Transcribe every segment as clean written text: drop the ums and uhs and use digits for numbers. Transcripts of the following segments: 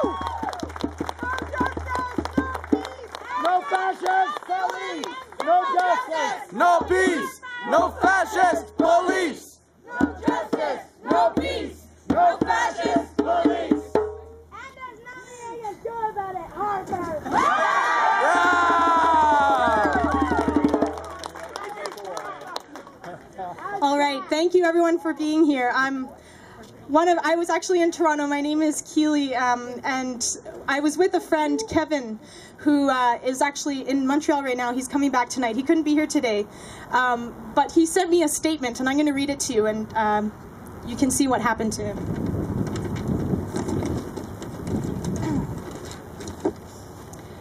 No fascist police! No justice! No peace! No fascist police! No justice! No peace! No fascist police! And there's nothing you can do about it, Harvard! All right, thank you everyone for being here. I was actually in Toronto. My name is Keely, and I was with a friend, Kevin, who is actually in Montreal right now. He's coming back tonight. He couldn't be here today, but he sent me a statement, and I'm going to read it to you, and you can see what happened to him.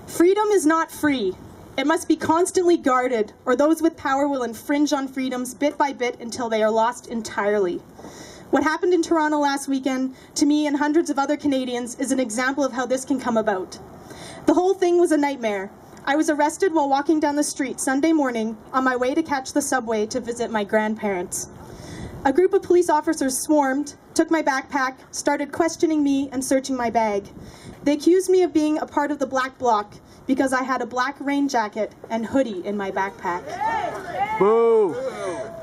Freedom is not free. It must be constantly guarded, or those with power will infringe on freedoms bit by bit until they are lost entirely. What happened in Toronto last weekend, to me and hundreds of other Canadians, is an example of how this can come about. The whole thing was a nightmare. I was arrested while walking down the street Sunday morning on my way to catch the subway to visit my grandparents. A group of police officers swarmed, took my backpack, started questioning me and searching my bag. They accused me of being a part of the Black Bloc because I had a black rain jacket and hoodie in my backpack. Boo!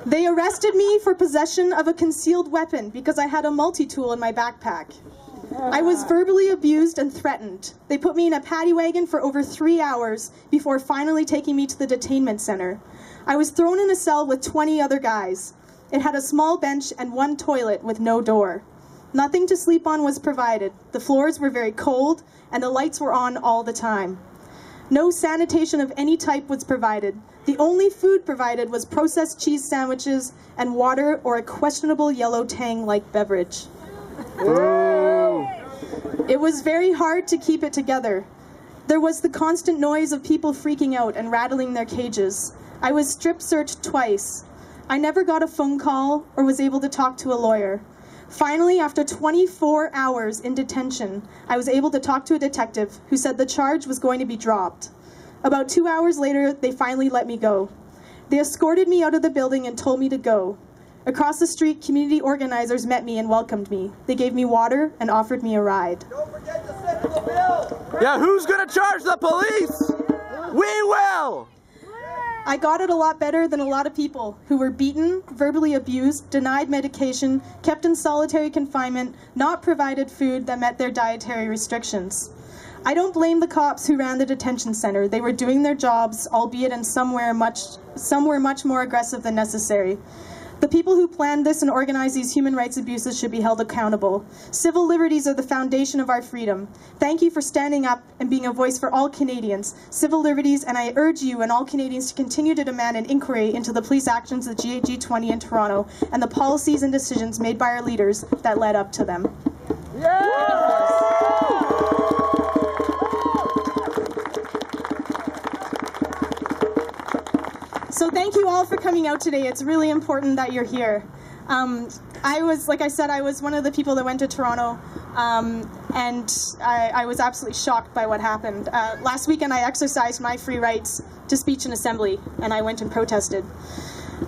They arrested me for possession of a concealed weapon because I had a multi-tool in my backpack. I was verbally abused and threatened. They put me in a paddy wagon for over 3 hours before finally taking me to the detainment center. I was thrown in a cell with 20 other guys. It had a small bench and one toilet with no door. Nothing to sleep on was provided. The floors were very cold and the lights were on all the time. No sanitation of any type was provided. The only food provided was processed cheese sandwiches and water or a questionable yellow Tang-like beverage. It was very hard to keep it together. There was the constant noise of people freaking out and rattling their cages. I was strip searched twice. I never got a phone call or was able to talk to a lawyer. Finally, after 24 hours in detention, I was able to talk to a detective who said the charge was going to be dropped. About 2 hours later, they finally let me go. They escorted me out of the building and told me to go. Across the street, community organizers met me and welcomed me. They gave me water and offered me a ride. Don't forget to send them a bill! Yeah, who's gonna charge the police? We will! I got it a lot better than a lot of people who were beaten, verbally abused, denied medication, kept in solitary confinement, not provided food that met their dietary restrictions. I don't blame the cops who ran the detention center. They were doing their jobs, albeit in somewhere much more aggressive than necessary. The people who planned this and organized these human rights abuses should be held accountable. Civil liberties are the foundation of our freedom. Thank you for standing up and being a voice for all Canadians. Civil liberties, and I urge you and all Canadians to continue to demand an inquiry into the police actions of the G20 in Toronto and the policies and decisions made by our leaders that led up to them. So thank you all for coming out today. It's really important that you're here. Like I said, I was one of the people that went to Toronto, and I was absolutely shocked by what happened. Last weekend I exercised my free rights to speech and assembly, and I went and protested.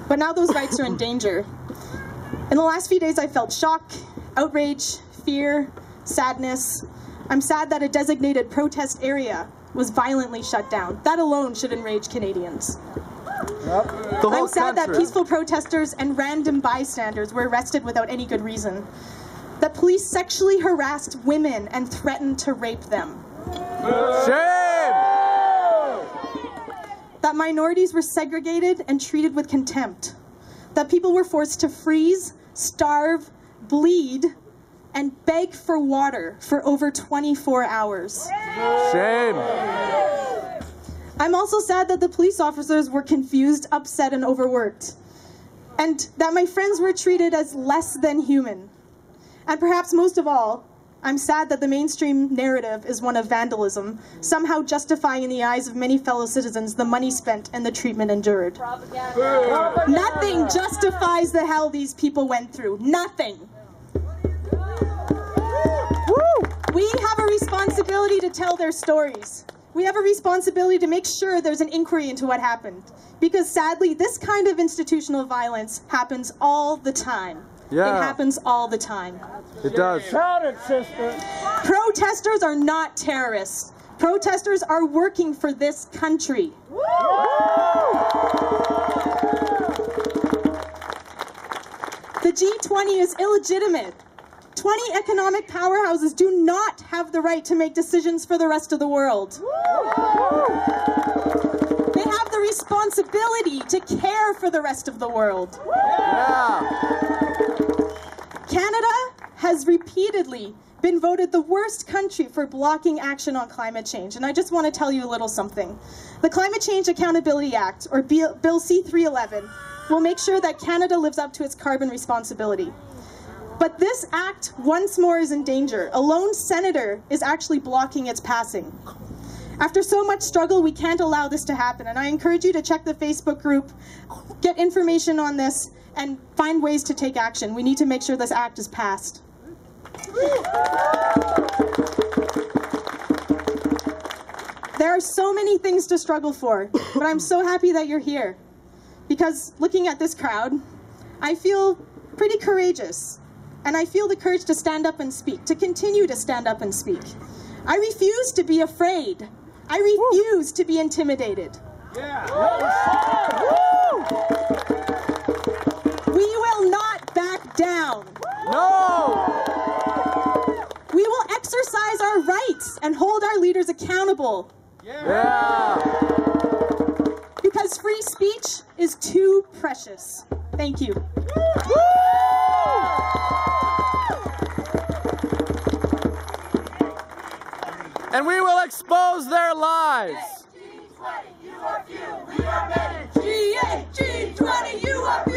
But now those rights are in danger. In the last few days I felt shock, outrage, fear, sadness. I'm sad that a designated protest area was violently shut down. That alone should enrage Canadians. I'm sad that peaceful protesters and random bystanders were arrested without any good reason. That police sexually harassed women and threatened to rape them. Shame! That minorities were segregated and treated with contempt. That people were forced to freeze, starve, bleed, and beg for water for over 24 hours. Shame! I'm also sad that the police officers were confused, upset, and overworked. And that my friends were treated as less than human. And perhaps most of all, I'm sad that the mainstream narrative is one of vandalism, somehow justifying in the eyes of many fellow citizens the money spent and the treatment endured. Nothing justifies the hell these people went through. Nothing. We have a responsibility to tell their stories. We have a responsibility to make sure there's an inquiry into what happened. Because sadly, this kind of institutional violence happens all the time. Yeah. It happens all the time. It does. Shout it, sister. Protesters are not terrorists. Protesters are working for this country. The G20 is illegitimate. 20 economic powerhouses do not have the right to make decisions for the rest of the world. They have the responsibility to care for the rest of the world. Yeah. Canada has repeatedly been voted the worst country for blocking action on climate change. And I just want to tell you a little something. The Climate Change Accountability Act, or Bill C-311, will make sure that Canada lives up to its carbon responsibility. But this act, once more, is in danger. A lone senator is actually blocking its passing. After so much struggle, we can't allow this to happen. And I encourage you to check the Facebook group, get information on this, and find ways to take action. We need to make sure this act is passed. There are so many things to struggle for, but I'm so happy that you're here. Because looking at this crowd, I feel pretty courageous. And I feel the courage to stand up and speak, to continue to stand up and speak. I refuse to be afraid. I refuse to be intimidated. Yeah. We will not back down. No! We will exercise our rights and hold our leaders accountable. Yeah! Because free speech is too precious. Thank you. And we will expose their lies. G20, you are few, we are many. G8, G20, you are few.